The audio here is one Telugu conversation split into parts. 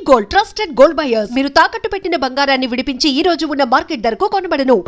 Gold, trusted gold buyers. మీరు తాకట్టు పెట్టిన బంగారాన్ని విడిపించి ఈ రోజు ఉన్న మార్కెట్ ధరకు కొనబడను.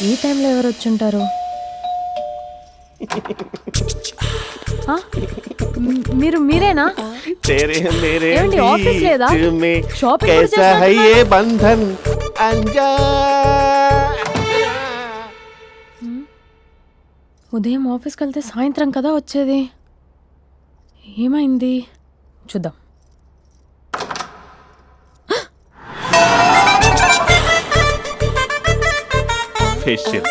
ఈ టైంలో ఎవరు వచ్చుంటారు? మీరేనా? ఏమండి, ఆఫీస్ లేదా? షాపింగ్ ఉదయం ఆఫీస్కి వెళ్తే సాయంత్రం కదా వచ్చేది. ఏమైంది చూద్దాం. ఫేషియల్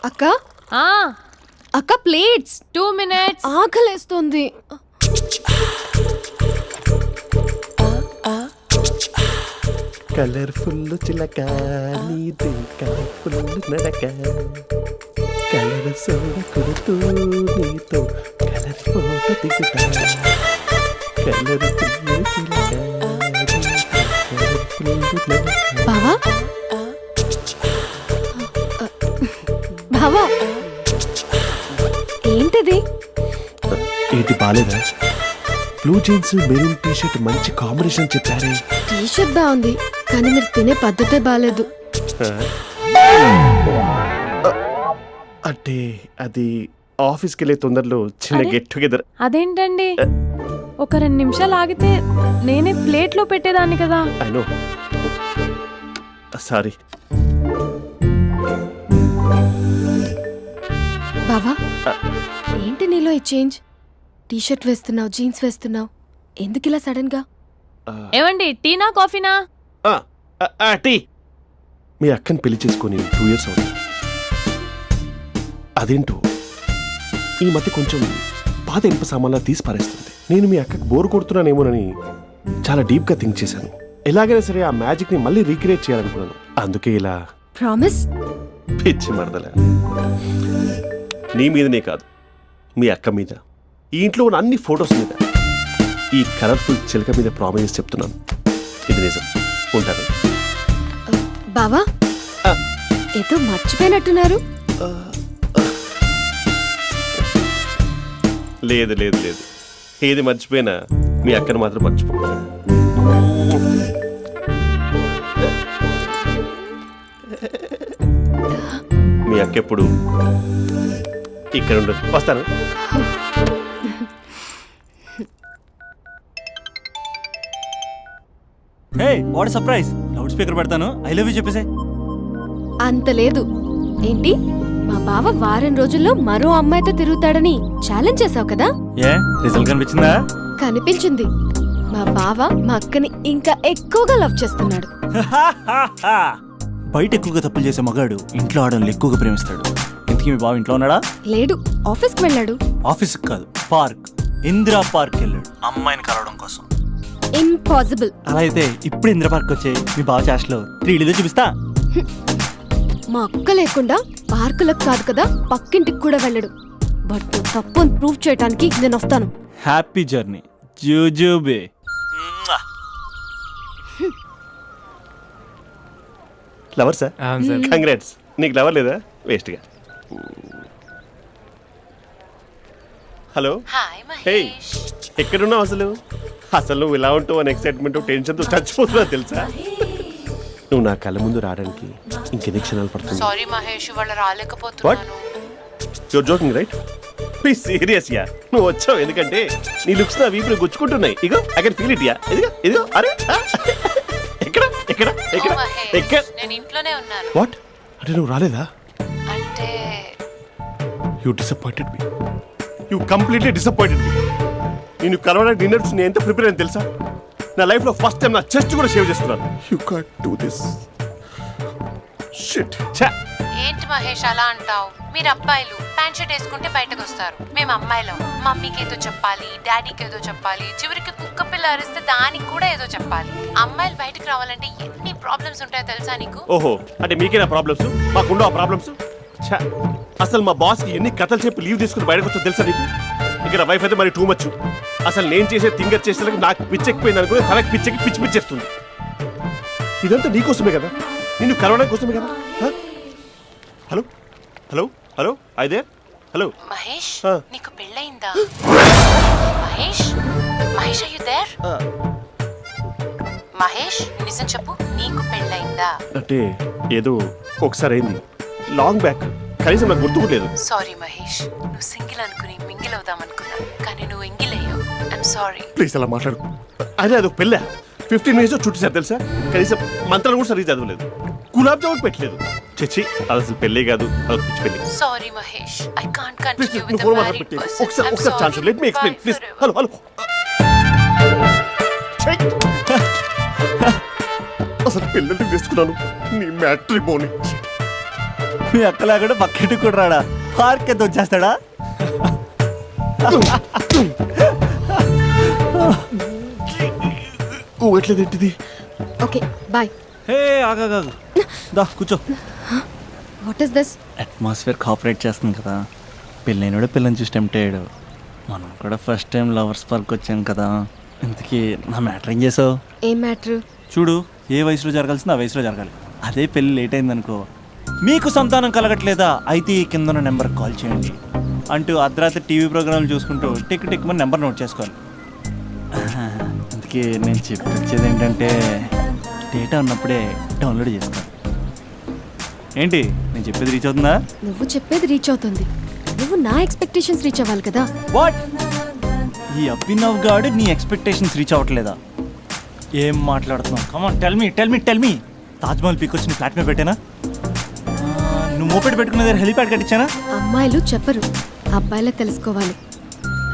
అక్క అక్క ప్లేట్స్ 2 minutes ఆకలేస్తుంది. కలర్ఫుల్ చిలక నీది కలర్ఫుల్ నడక కలర్ సోడ కొడుతూ నీతో కలర్ ఫోటో దిగుతా కలర్ఫుల్ చిలక బావా బావా ఏంటిది? ఏంటి బాలేదా? Blue jeans maroon T shirt మంచి కాంబినేషన్ చెప్పారే. టీ షర్ట్ బాగుంది కానీ మీరు తినే పద్ధతే బాలేదు. అంటే అది ఆఫీస్కి వెళ్ళే తొందరలో చిన్న గెట్ టుగెదర్. అదేంటండి, ఒక 2 నిమిషాలు ఆగితే నేనే ప్లేట్లో పెట్టేదాన్ని కదా. I know, sorry. బావా ఏంటి నీలో ఈ చేంజ్? టీ షర్ట్ వేస్తున్నావు, జీన్స్ వేస్తున్నావు, ఎందుకు ఇలా సడన్ గా? ఏమండి, టీనా కాఫీనా? టీ. మీ అక్కని పెళ్లి చేసుకొని 2 years అవుతుంది. అదేంటో ఈ మధ్య కొంచెం పాత ఇనుప సామాన్లా తీసి పారేస్తుంది. నేను మీ అక్కకు బోరు కొడుతున్నానేమోనని చాలా డీప్ గా థింక్ చేశాను. ఎలాగైనా సరే ఆ మ్యాజిక్ ని మళ్ళీ రీక్రియేట్ చేయాలనుకున్నాను. అందుకే ఇలా. ప్రామిస్? పిచ్చి మరదల, నీ మీదనే కాదు, మీ అక్క మీద, ఈ ఇంట్లో ఉన్న అన్ని ఫొటోస్ మీద, ఈ కలర్ఫుల్ చిలక మీద ప్రామిస్ చెప్తున్నాను. ఇది నిజం. ఉంటాను. బావా ఏదో మర్చిపోయినట్టున్నారు. లేదు లేదు లేదు, ఏది మర్చిపోయినా మీ అక్కను మాత్రం మర్చిపో. మీ అక్క ఎప్పుడు ఇక్కడ ఉండదు. వస్తాను. హే, వాట్ సర్ప్రైజ్! లౌడ్ స్పీకర్ పెడతాను, ఐ లవ్ యూ చెప్పేసే. అంత లేదు. ఏంటి, మా బావ వారం రోజుల్లో మరో అమ్మాయితో తిరుగుతాడని ఛాలెంజ్ చేసావు కదా? ఏ రిజల్ట్ కనిపించిందా? కనిపించింది. మా బావ మా అక్కని ఇంకా ఎక్కువగా లవ్ చేస్తున్నాడు. బయట ఎక్కువగా తప్పులు చేసే మగాడు ఇంట్లో ఆడవాళ్ళు ఎక్కువగా ప్రేమిస్తాడు. ఇంతకీ మీ బావ ఇంట్లో ఉన్నాడా? లేడు, ఆఫీస్కి వెళ్ళాడు. ఆఫీస్కి కాదు, పార్క్, ఇందిరా పార్క్ వెళ్ళాడు అమ్మాయిని కలవడం కోసం. ఇంపాసిబుల్. అలా అయితే ఇప్పుడు ఇందిరా పార్క్ వచ్చే మీ బావ చాష్లో 3Dలో చూపిస్తా. మా అక్క లేకుండా పార్కులకు కాదు కదా, పక్కింటికి కూడా వెళ్ళడు. బట్ తప్పు అని ప్రూవ్ చేయడానికి నేను వస్తాను. హ్యాపీ జర్నీ జూజూబే. Lover sir? కంగ్రాట్స్. నీకు లవర్ లేదా? వేస్ట్గా. హలో, హే, ఎక్కడున్నావు అసలు? అసలు నువ్వు ఇలా ఉంటావు అని ఎక్సైట్మెంట్ టెన్షన్తో చచ్చిపోతున్నా తెలుసా? నువ్వు నా కళ్ళ ముందు రావడానికి ఇంకెన్ని క్షణాలు పడుతుంది? సారీ మహేష్, ఇవాళ వాట్ రాలేకపోతున్నాను. You're joking right? Be serious యా. నువ్వు వచ్చావు ఎందుకంటే నీ లుక్స్ నా వీపులు గుచ్చుకుంటున్నాయి. ఇగో ఐ కెన్ ఫీల్ ఇట్ యా. ఇదిగో ఇదిగో. అరే ఎక్కడ ఎక్కడ ఎక్కడ ఎక్కడ? నేను ఇంట్లోనే ఉన్నాను. వాట్ అంటే నువ్వు రాలేదా? అంటే you disappointed me. You completely disappointed me. నేను కలవడానికి డిన్నర్స్ నేను ఎంత ప్రిపేర్ అని తెలుసా? నా లైఫ్లో ఫస్ట్ టైం నా చెస్ట్ కూడా సేవ్ చేస్తున్నాను. You can't do this shit. ఏంటి మహేష్ అలా అంటావు? మీరు అబ్బాయిలు ప్యాంట్ షర్ట్ వేసుకుంటే బయటకు వస్తారు. మేము అమ్మాయిలం మమ్మీకి ఏదో చెప్పాలి, డాడీకి ఏదో చెప్పాలి, చివరికి కుక్క పిల్ల అరిస్తే దానికి కూడా ఏదో చెప్పాలి. అమ్మాయిలు బయటకు రావాలంటే ఎన్ని ప్రాబ్లమ్స్ ఉంటాయో తెలుసా నీకు? ఓహో అంటే మీకేనా ప్రాబ్లమ్స్? మాకుండా ప్రాబ్లమ్స్? అసలు మా బాస్కి ఎన్ని కథలు చెప్పి లీవ్ తీసుకుని బయటకు వచ్చా తెలుసా నీకు? ఇక్కడ వైఫ్ అయితే మరి టూ మచ్. అసలు నేను చేసే థింగర్ చేసేందుకు నాకు పిచ్చెక్కిపోయింది అనుకుని తనకి పిచ్చెక్కి పిచ్చి పిచ్చేస్తుంది. ఇదంతా నీకోసమే కదా, నిన్ను కలవడం కోసమే కదా. హలో హలో హలో అయితే హలో మహేష్ ఆ. నీకు పెళ్ళయిందా? Mahesh Mahesh are you there? Mahesh నిజం చెప్పు, నీకు పెళ్ళయిందా? అంటే ఏదో ఒకసారి అయింది, లాంగ్ బ్యాక్, కనీసం నాకు గుర్తు కూడా లేదు. సారీ మహేష్, నువ్వు సింగిల్ అనుకుని మింగిల్ అవుదాం అనుకున్నా, కానీ నువ్వు ఎంగిల్ అయ్యావు. I'm sorry. ప్లీజ్ అలా మాట్లాడు. అదే అదొక పెళ్ళ 15 మినిట్స్ చుట్టేసారు తెలుసా? కనీసం మంత్రాలు కూడా సరిగ్గా చదవలేదు, గులాబ్ జామున్ పెట్టలేదు. చచ్చి అది అసలు పెళ్ళే కాదు, అదొక పిచ్చి పెళ్ళి. Sorry Mahesh, I can't please continue నువ్వు విత్ ఫోన్ ద మాట్లాడి మ్యారీడ్ పెట్టి పర్సన్. ఒకసారి chance let me explain please. Hello hello అసలు పిల్లల్ని తీసుకున్నాను నీ మ్యాట్రీ బోని. మీ అక్కలా కూడా పక్కింటికి కూడా రాడా? పార్క్ ఎంత వచ్చేస్తాడా? ఎట్లేదు ఏంటిది? Okay bye. హే ఆగా దా కూర్చో. What is this? Atmosphere cooperate చేస్తుంది కదా. పెళ్ళైనడు పిల్లని చూసి టెంప్ట్ అయ్యాడు. మనం కూడా ఫస్ట్ టైం లవర్స్ పార్క్ వచ్చాం కదా. ఇంతకీ నా మ్యాటర్ ఏం చేసావు? ఏం మ్యాటర్? చూడు, ఏ వయసులో జరగాల్సిందో ఆ వయసులో జరగాలి. అదే పెళ్ళి లేట్ అయిందనుకో, మీకు సంతానం కలగట్లేదా అయితే ఈ కింద నెంబర్ కాల్ చేయండి అంటూ అర్ధరాత్రి టీవీ ప్రోగ్రాంలు చూసుకుంటూ టిక్ టిక్ మన నెంబర్ నోట్ చేసుకోవాలి. అందుకే నేను చెప్పొచ్చేది ఏంటంటే డేటా ఉన్నప్పుడే డౌన్లోడ్ చేసుకోవాలి. ఏంటి నేను చెప్పేది రీచ్ అవుతుందా? నువ్వు చెప్పేది రీచ్ అవుతుంది, నువ్వు నా ఎక్స్పెక్టేషన్స్ రీచ్ అవ్వాలి కదా. వాట్? ఈ అభినవ్ గాడు నీ ఎక్స్పెక్టేషన్స్ రీచ్ అవ్వట్లేదా? ఏం మాట్లాడుతున్నావు? Come on tell me. Taj Mahal peak వచ్చి నీ ఫ్లాట్ మీద పెట్టానా? నువ్వు మోపెట్ పెట్టుకున్న దగ్గర హెలిప్యాడ్ కట్టించానా? అమ్మాయిలు చెప్పరు, అబ్బాయిలే తెలుసుకోవాలి.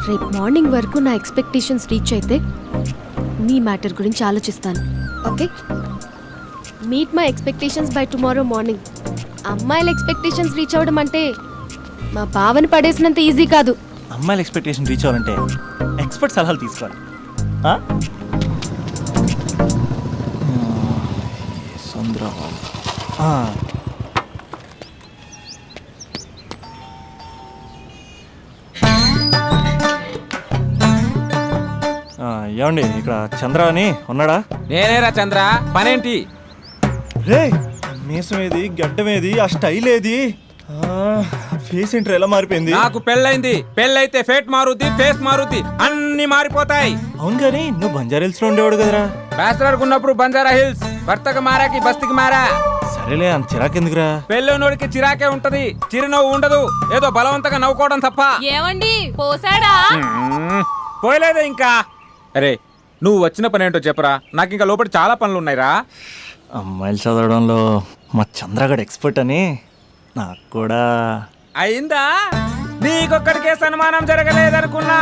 రేపు మార్నింగ్ వరకు నా ఎక్స్పెక్టేషన్స్ రీచ్ అయితే నీ మ్యాటర్ గురించి ఆలోచిస్తాను. Okay, meet my expectations by tomorrow morning. అమ్మాయిల ఎక్స్పెక్టేషన్స్ రీచ్ అవ్వడం అంటే మా బావని పడేసినంత ఈజీ కాదు. అమ్మాయిల ఎక్స్పెక్టేషన్ రీచ్ అవ్వాలంటే ఎక్స్పర్ట్ సలహాలు తీసుకోవాలి. ఏమండి ఇక్కడ చంద్ర అని ఉన్నాడా? నేనేరా చంద్ర, పనేంటి? రే మీసం ఏది, గడ్డం ఏది, ఆ స్టైల్ ఏది, ఫేస్ ఏంట్రా ఎలా మారిపోయింది? నాకు పెళ్ళైంది, పెళ్ళైతే ఫేట్ మారుద్ది, ఫేస్ మారుద్ది, అన్ని మారిపోతాయి. అవును కానీ నువ్వు బంజారా హిల్స్ లో ఉండేవాడు కదరా? బ్యాచిలర్ ఉన్నప్పుడు బంజారా హిల్స్, భర్తకు మారాకి బస్తికి మారా. సరేలే అంత చిరాకెందుకురా? పెళ్ళోనోడికి చిరాకే ఉంటది, చిరునవ్వు ఉండదు, ఏదో బలవంతంగా నవ్వుకోవడం తప్ప. ఏమండి పోసాడా? పోయలేదే ఇంకా. అరే నువ్వు వచ్చిన పని ఏంటో చెప్పరా, నాకు ఇంకా లోపల చాలా పనులు ఉన్నాయిరా. అమ్మాయిలు చదవడంలో మా చంద్రగడ్ ఎక్స్పర్ట్ అని నాకు కూడా అయిందా? నీకొక్కడికే సన్మానం జరగలేదనుకున్నా,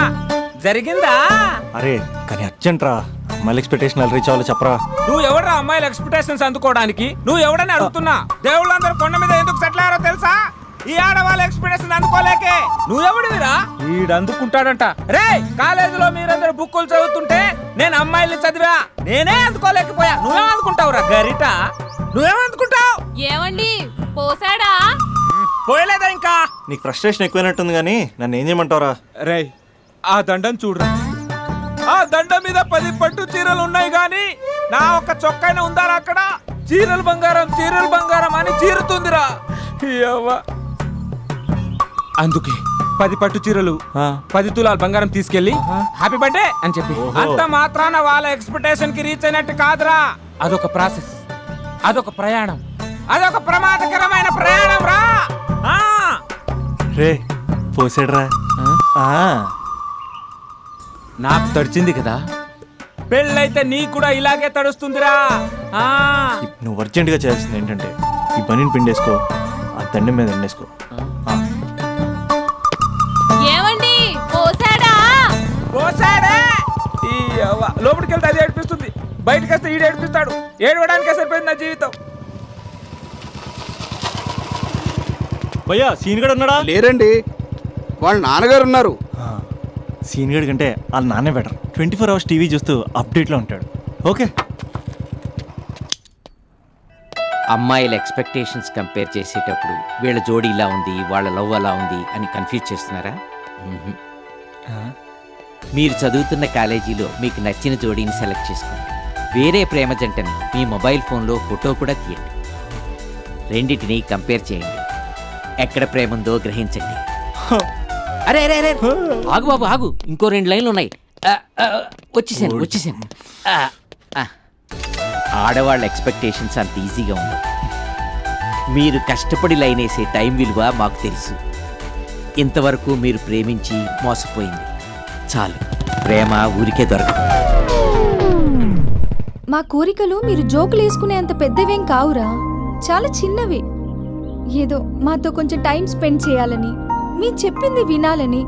జరిగిందా? అరే కానీ అర్జెంట్ రా, అమ్మాయిల ఎక్స్పెక్టేషన్ ఎలా రీచ్ అవ్వాలో చెప్పరా. నువ్వు ఎవడరా అమ్మాయిల ఎక్స్పెక్టేషన్స్ అందుకోవడానికి? నువ్వు ఎవడని అడుగుతున్నా. దేవుళ్ళందరూ కొండ మీద ఎందుకు సెటిల్ అయ్యారో తెలుసా? ఈ ఆడవాళ్ళ ఎక్స్పెక్టేషన్ అందుకోలేకే. నువ్వెవడివిరా? వీడు అందుకుంటాడంట. రే కాలేజీలో మీరందరూ బుక్కులు చదువుతుంటే నేను అమ్మాయిల్ని చదివా, నేనే అందుకోలేకపోయా. నువ్వేం అందుకుంటావురా గరిట? నువ్వేం అందుకుంటావు? ఏమండి పోసాడా? పోయలేదా ఇంకా? నీకు ఫ్రస్ట్రేషన్ ఎక్కువైనట్టుంది కానీ నన్ను ఏం చేయమంటావురా? రే ఆ దండం చూడరా, ఆ దండం మీద 10 పట్టు చీరలు ఉన్నాయి గాని నా ఒక్క చొక్కైనా ఉందారా అక్కడ? చీరలు బంగారం అని చీరుతుందిరా. అందుకే 10 పట్టు చీరలు, 10 తులాలు బంగారం తీసుకెళ్లి హ్యాపీ బర్త్డే అని చెప్పి. అంత మాత్రాన వాళ్ళ ఎక్స్పెక్టేషన్ కి రీచ్ అయినట్టు కాదురా. అదొక ప్రాసెస్, అదొక ప్రయాణం, అదొక ప్రమాదకరమైన ప్రయాణం రా. రే పోసాడ్రా. నాకు తడిచింది కదా, పెళ్ళైతే నీ కూడా ఇలాగే తడుస్తుందిరా. నువ్వు అర్జెంటుగా చేయాల్సింది ఏంటంటే ఈ పనిని పిండేసుకో, ఆ దండం మీద ఎండేసుకో. ఏమండి పోసాడా? పోసాడే. ఈ లోపలికి వెళ్తే అది ఏడిపిస్తుంది, బయటకు వస్తే ఈడు ఏడిపిస్తాడు. ఏడవడానికే సరిపోయింది నా జీవితం. భయ్యా సీన్ గడు ఉన్నాడా? లేరండి, వాళ్ళ నాన్నగారు ఉన్నారు. సీన్ గడి కంటే వాళ్ళ నాన్నే బెటర్. 24 hours టీవీ చూస్తూ అప్డేట్లో ఉంటాడు. ఓకే. అమ్మాయిల ఎక్స్పెక్టేషన్స్ కంపేర్ చేసేటప్పుడు వీళ్ళ జోడి ఇలా ఉంది, వాళ్ళ లవ్ అలా ఉంది అని కన్ఫ్యూజ్ చేస్తున్నారా? మీరు చదువుతున్న కాలేజీలో మీకు నచ్చిన జోడీని సెలెక్ట్ చేసుకోండి. వేరే ప్రేమ జంటని మీ మొబైల్ ఫోన్లో ఫోటో కూడా తీయండి. రెండింటిని కంపేర్ చేయండి. ఎక్కడ ప్రేమ ఉందో గ్రహించండి. అరే అరే అరే ఆగు బాబు ఆగు, ఇంకో 2 లైన్లు ఉన్నాయి. వచ్చేసాను. ఆడవాళ్ళ ఎక్స్పెక్టేషన్స్ అంత ఈజీగా ఉంది. మీరు కష్టపడి లైన్ వేసే టైం విలువ మాకు తెలుసు. ఇంతవరకు మీరు ప్రేమించి మోసపోయింది చాలు. ప్రేమ ఊరికే దొరకదు. మా కోరికలు మీరు జోకులు వేసుకునేంత పెద్దవేం కావురా, చాలా చిన్నవే. ఏదో మాతో కొంచెం టైం స్పెండ్ చేయాలని, మీ చెప్పింది వినాలని,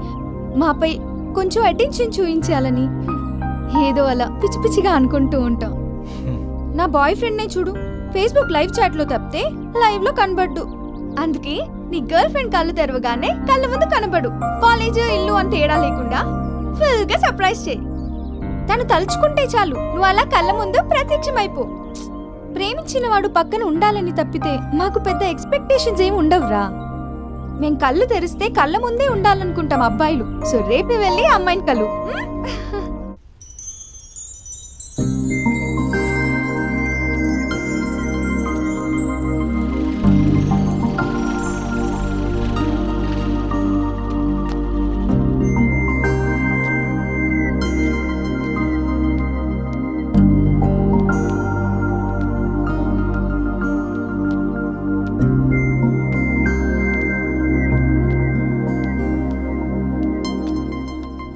మాపై కొంచెం అటెన్షన్ చూపించాలని ఏదో అలా పిచ్చి పిచ్చిగా అనుకుంటూ ఉంటాం. నా బాయ్ ఫ్రెండ్నే చూడు, ఫేస్బుక్ లైవ్ చాట్లో తప్పితే లైవ్ లో కనబడ్డు. అందుకే నీ గర్ల్ ఫ్రెండ్ కళ్ళు తెరవగానే కళ్ళ ముందు కనబడు. కాలేజ్ ఇల్లు అని తేడా లేకుండా ఫుల్ గా సర్ప్రైజ్ చేయి. తను తలుచుకుంటే చాలు నువ్వు అలా కళ్ళ ముందు ప్రత్యక్షమైపో. ప్రేమించిన వాడు పక్కన ఉండాలని తప్పితే మాకు పెద్ద ఎక్స్పెక్టేషన్స్ ఏమి ఉండవురా. మేం కళ్ళు తెరిస్తే కళ్ళ ముందే ఉండాలనుకుంటాం అబ్బాయిలు. సో రేపే వెళ్ళి అమ్మాయిని కలు.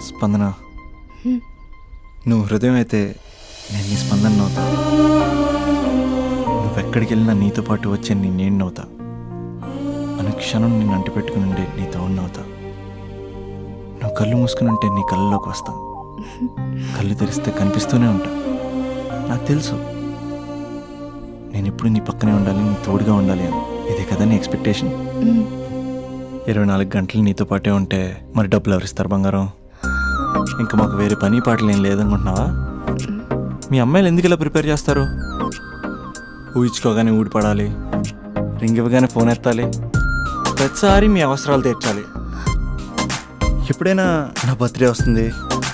స్పందన, నువ్వు హృదయం అయితే నేను నీ స్పందన నవ్వుతా. నువ్వెక్కడికి వెళ్ళినా నీతో పాటు వచ్చే నేను నవ్వుతా. అనుక్షణం నిన్ను అంటి పెట్టుకుని ఉండే నీ తోడు నవ్వుతా. నువ్వు కళ్ళు మూసుకుని ఉంటే నీ కళ్ళలోకి వస్తా. కళ్ళు తెరిస్తే కనిపిస్తూనే ఉంటా. నాకు తెలుసు నేను ఎప్పుడు నీ పక్కనే ఉండాలి, నీ తోడుగా ఉండాలి అని. ఇదే కదా నీ ఎక్స్పెక్టేషన్? 24 గంటలు నీతో పాటే ఉంటే మరి డబ్బులు ఎవరిస్తారు బంగారం? ఇంకా మాకు వేరే పని పాటలు ఏం లేదనుకుంటున్నావా? మీ అమ్మాయిలు ఎందుకు ఇలా ప్రిపేర్ చేస్తారు? ఊహించుకోగానే ఊడిపడాలి, రింగ్ ఇవ్వగానే ఫోన్ ఎత్తాలి, ప్రతిసారి మీ అవసరాలు తీర్చాలి. ఎప్పుడైనా నా బర్త్డే వస్తుంది,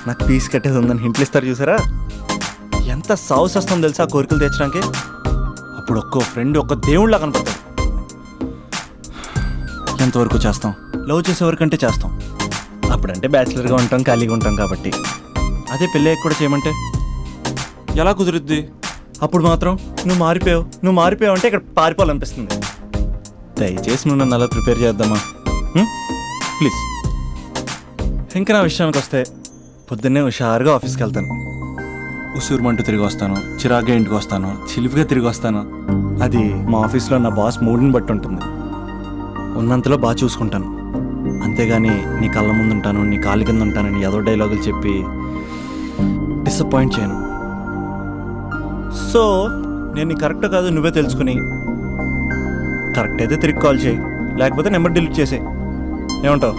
నాకు ఫీజు కట్టేది ఉందని హింట్లు ఇస్తారు చూసారా? ఎంత సాహస్ వస్తుందో తెలుసా ఆ కోరికలు తీర్చడానికి. అప్పుడు ఒక్కో ఫ్రెండ్ ఒక్క దేవుళ్ళ కనపడతాడు. ఎంతవరకు చేస్తాం? లవ్ చేసేవరకంటే చేస్తాం. అప్పుడంటే బ్యాచిలర్గా ఉంటాం, ఖాళీగా ఉంటాం కాబట్టి. అదే పెళ్ళి కూడా చేయమంటే ఎలా కుదురుద్ది? అప్పుడు మాత్రం నువ్వు మారిపోయావు అంటే ఇక్కడ పారిపోవాలనిపిస్తుంది. దయచేసి నువ్వు నన్ను అలా ప్రిపేర్ చేద్దామా ప్లీజ్. ఇంకా నా విషయానికి వస్తే పొద్దున్నే హుషారుగా ఆఫీస్కి వెళ్తాను. ఉసూరుమంటూ తిరిగి వస్తాను, చిరాగ్గా ఇంటికి వస్తాను, చిలిపిగా తిరిగి వస్తాను. అది మా ఆఫీస్లో నా బాస్ మూడ్ని బట్టి ఉంటుంది. ఉన్నంతలో బాగా చూసుకుంటాను, అంతేగాని నీ కళ్ళ ముందు ఉంటాను, నీ కాళ్ళ కింద ఉంటానని ఏదో డైలాగులు చెప్పి డిసప్పాయింట్ చేయను. సో నేను నీ కరెక్ట్ కాదు నువ్వే తెలుసుకుని కరెక్ట్ అయితే తిరిగి కాల్ చేయి, లేకపోతే నెంబర్ డిలీట్ చేసే. ఏమంటావు?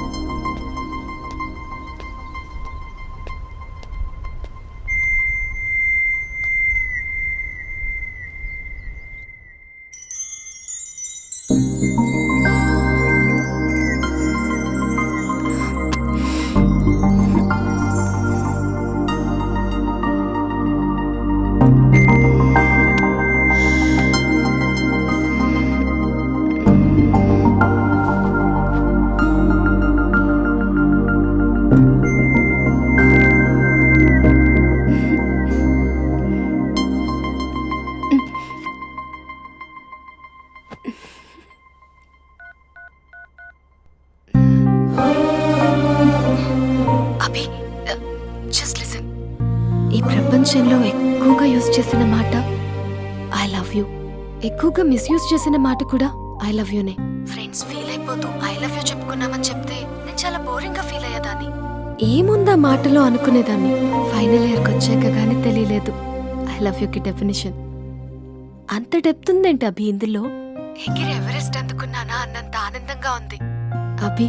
Love you. ఎక్కువగా మిస్యూజ్ చేసిన మాట కూడా ఐ లవ్ యూనే. ఫ్రెండ్స్ ఫీల్ అయిపోతూ ఐ లవ్ యూ చెప్పుకున్నామని చెప్తే నేను చాలా బోరింగ్ గా ఫీల్ అయ్యేదాన్ని. ఏముందా మాటలో అనుకునేదాన్ని. ఫైనల్ ఇయర్కి వచ్చాక గానీ తెలియలేదు ఐ లవ్ యూకి డెఫినేషన్. అంత డెప్త్ ఉందేంటి అభి ఇందులో? ఎగిరి ఎవరెస్ట్ అందుకున్నానా అన్నంత ఆనందంగా ఉంది అభి.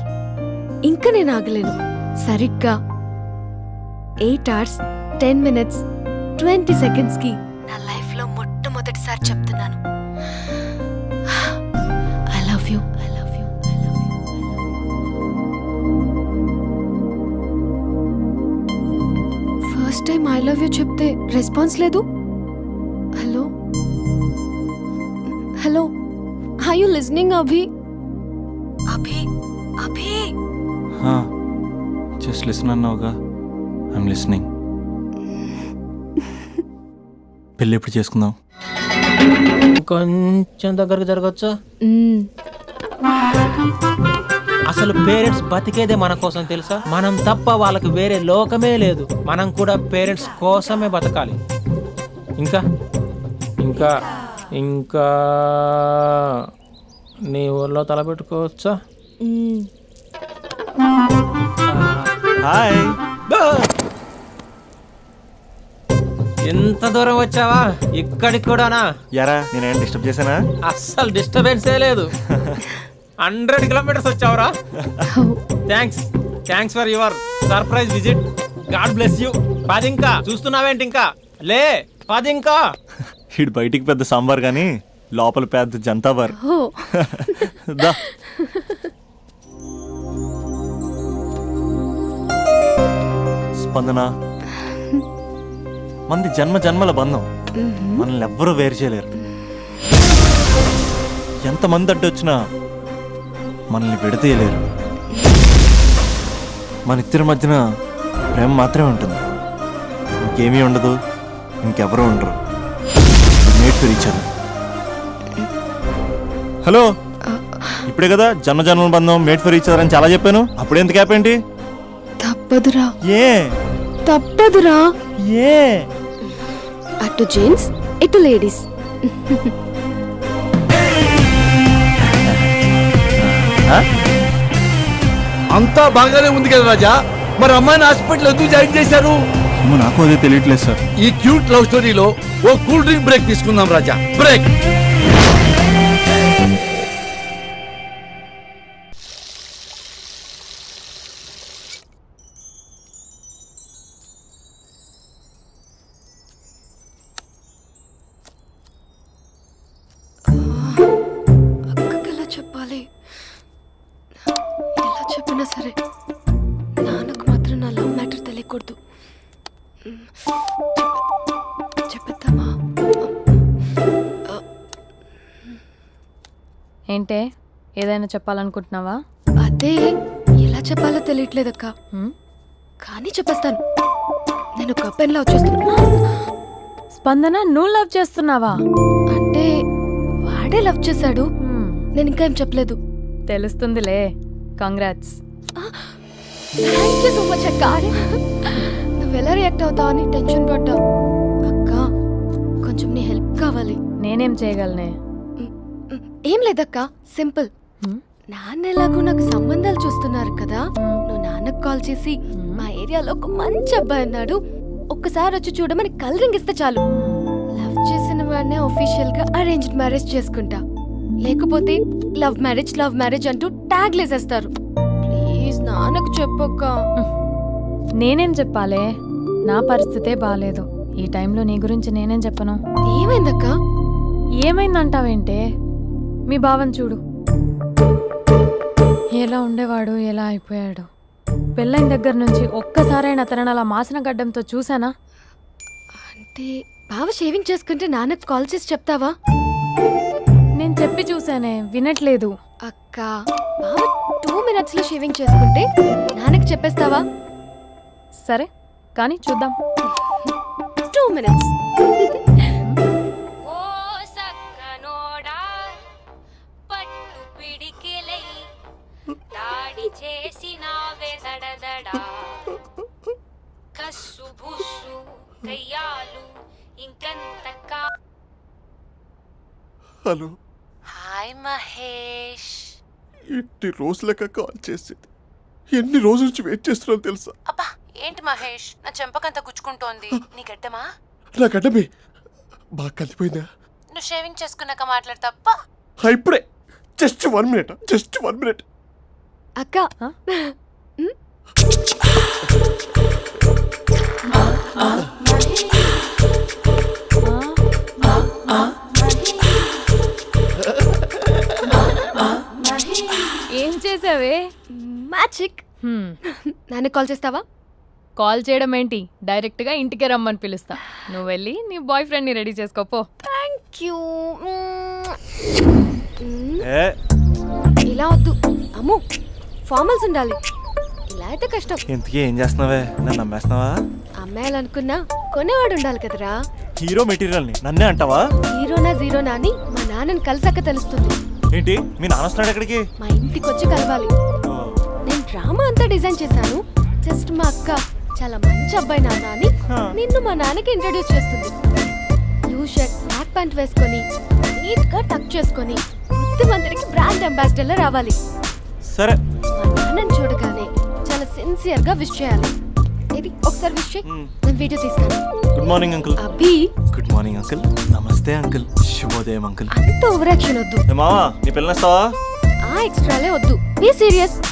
ఇంకా నేను ఆగలేను. సరిగ్గా 8 hours 10 minutes 20 seconds కి నా లైఫ్ లో మొట్టమొదటిసారి చెప్తున్నాను I love you. I love you. I love you. First time I love you చెప్తే రెస్పాన్స్ లేదు. Hello hello, are you listening Abhi? Abhi Abhi just listen అన్నావుగా, ఐఎమ్ లిసనింగ్. పెళ్ళి ఎప్పుడు చేసుకుందాం? కొంచెం దగ్గరకు జరగచ్చా? అసలు పేరెంట్స్ బతికేదే మన కోసం తెలుసా? మనం తప్ప వాళ్ళకి వేరే లోకమే లేదు. మనం కూడా పేరెంట్స్ కోసమే బతకాలి. ఇంకా ఇంకా ఇంకా నీ ఊర్లో తలపెట్టుకోవచ్చా? హాయ్. ఎంత దూరం వచ్చావా? ఇక్కడికి కూడానా? యారా, నేనేం డిస్టర్బ్ చేశానా? అస్సలు డిస్టర్బెన్సే లేదు. 100 kilometers వచ్చావురా. Thanks for your surprise visit. God bless you. పదింకా చూస్తున్నావేంటి? ఇంకా లే, పదింకా. ఇటు బయటికి పెద్ద సాంబార్ కానీ లోపల పెద్ద జంతాబార్. దా. స్పందన, మంది జన్మ జన్మల బంధం. మనల్ని ఎవ్వరూ వేరు చేయలేరు. ఎంతమంది అడ్డొచ్చినా మనల్ని విడతీయలేరు. మన ఇద్దరి మధ్యన ప్రేమ మాత్రమే ఉంటుంది. ఇంకేమీ ఉండదు, ఇంకెవరూ ఉండరు. Made for each other. Hello, ఇప్పుడే కదా జన్మ జన్మల బంధం, మేట్ ఫర్ ఈచ్ అదర్ అని చాలా చెప్పాను. అప్పుడే ఎంత గ్యాప్ ఏంటి? తప్పదురా. ఏ తప్పదురా? ఏ అటు జెంట్స్ ఇటు లేడీస్. అంతా బాగానే ఉంది కదా రాజా, మరి అమ్మాయిని హాస్పిటల్ ఎందుకు జాయిన్ చేశారు? నాకు అదే తెలియట్లేదు సార్. ఈ క్యూట్ లవ్ స్టోరీలో ఓ కూల్ డ్రింక్ బ్రేక్ తీసుకుందాం రాజా. బ్రేక్. అక్కకి ఎలా చెప్పాలి? ఎలా చెప్పినా సరే నాన్నకు మాత్రం నా లవ్ మ్యాటర్ తెలియకూడదు. చెప్పేద్దామా? ఏంటే, ఏదైనా చెప్పాలనుకుంటున్నావా? అదే ఎలా చెప్పాలో తెలియట్లేదక్క. కానీ చెప్పేస్తాను. నేను ఒక అబ్బాయిలా వచ్చేస్తున్నా. స్పందన, నువ్వు లవ్ చేస్తున్నావా? అంటే వాడే లవ్ చేశాడు. నేను ఇంకా ఏం చెప్పలేదు. తెలుస్తుందిలే. Congrats. Thank you so much అక్క. నువ్వు ఎలా రియాక్ట్ అవుతావు అని టెన్షన్ పడ్డా. అక్క, కొంచెం నీ హెల్ప్ కావాలి. నేనేం చేయగలనే? ఏం లేదక్క, సింపుల్. నాన్న ఎలాగో నాకు సంబంధాలు చూస్తున్నారు కదా, నువ్వు నాన్నకు కాల్ చేసి మా ఏరియాలో ఒక మంచి అబ్బాయి అన్నాడు, ఒక్కసారి వచ్చి చూడమని కలరింగ్ ఇస్తే చాలు. లవ్ చేసిన వాడినే ఒఫీషియల్ గా అరేంజ్డ్ మ్యారేజ్ చేసుకుంటా. లేకపోతే లవ్ మ్యారేజ్ అంటూ ట్యాగ్ లేసేస్తారు. ప్లీజ్ నాన్నకు చెప్పక్క. నేనేం చెప్పాలే? నా పరిస్థితే బాలేదు. ఈ టైంలో నీ గురించి నేనేం చెప్పను. ఏమైందక్క? ఏమైందంటావేంటే? మీ భావం చూడు, ఎలా ఉండేవాడు, ఎలా అయిపోయాడు. పెళ్ళైన దగ్గర నుంచి ఒక్కసారైనా తనని అలా మాసిన గడ్డంతో చూసానా? అంటే బావ షేవింగ్ చేసుకుంటే నాన్నకు కాల్ చేసి చెప్తావా? నేను చెప్పి చూసానే, వినట్లేదు. అక్క, బావ 2 minutes లో షేవింగ్ చేసుకుంటే నాన్నకు చెప్పేస్తావా? సరే, కానీ చూద్దాం. 2 minutes. హలో. హాయ్ మహేష్. ఎన్ని రోజులక కాల్ చేసేది, ఎన్ని రోజుల నుంచి వెయిట్ చేస్తున్నాను తెలుసా? అబ్బా ఏంటి మహేష్, నా చెంపకంత గుచ్చుకుంటోంది. నీ గడ్డమా? నా గడ్డమే బాగా కలిపోయిందా? నువ్వు షేవింగ్ చేసుకున్నాక మాట్లాడు తప్ప. ఇప్పుడే జస్ట్ 1 minute, జస్ట్ 1 minute. అక్క ఏం చేసావే? మ్యాజిక్. నాన్న కాల్ చేస్తావా? కాల్ చేయడం ఏంటి, డైరెక్ట్గా ఇంటికే రమ్మని పిలుస్తా. నువ్వు వెళ్ళి నీ బాయ్ ఫ్రెండ్ని రెడీ చేసుకోపో. Thank you. ఏ ఇలా వద్దు అమ్ము, ఫార్మల్స్ ఉండాలి. ఇలా అయితే కష్టం. ఇంతకీ ఏం చేస్తున్నావే? నన్ను నమ్మేస్తున్నావా? అమ్మాయాలనుకున్నా కొనేవాడు ఉండాలి కదరా. హీరో మెటీరియల్ని నన్నే అంటావా? హీరోనా జీరోనా అని మా నాన్నని కలిసాక తెలుస్తుంది. ఏంటి మీ నాన్న వస్తున్నాడు ఎక్కడికి? మా ఇంటికి వచ్చి కలవాలి. ఓ, నేను డ్రామా అంతా డిజైన్ చేశాను. జస్ట్ మా అక్క చాలా మంచి అబ్బాయి నాన్న అని నిన్ను మా నాన్నకి ఇంట్రడ్యూస్ చేస్తుంది. బ్లూ షర్ట్ బ్లాక్ ప్యాంట్ వేసుకొని నీట్ గా టక్ చేసుకొని బుద్ధిమంతుడికి బ్రాండ్ అంబాసిడర్లా రావాలి. సరే. మా నాన్నని చూడగానే చాలా సిన్సియర్ గా విష్ చేయాలి. ఇది ఒకసారి విష్ చేయి, నేను వీడియో తీస్తాను. Good morning uncle. Abhi. Good morning uncle. నమస్తే అంకుల్. శుభోదయం అంకుల్. అంత ఓవర్ యాక్షన్ వద్దు. మావా నీ పిల్లనిస్తావా? ఆ ఎక్స్ట్రాలే వద్దు. Be serious.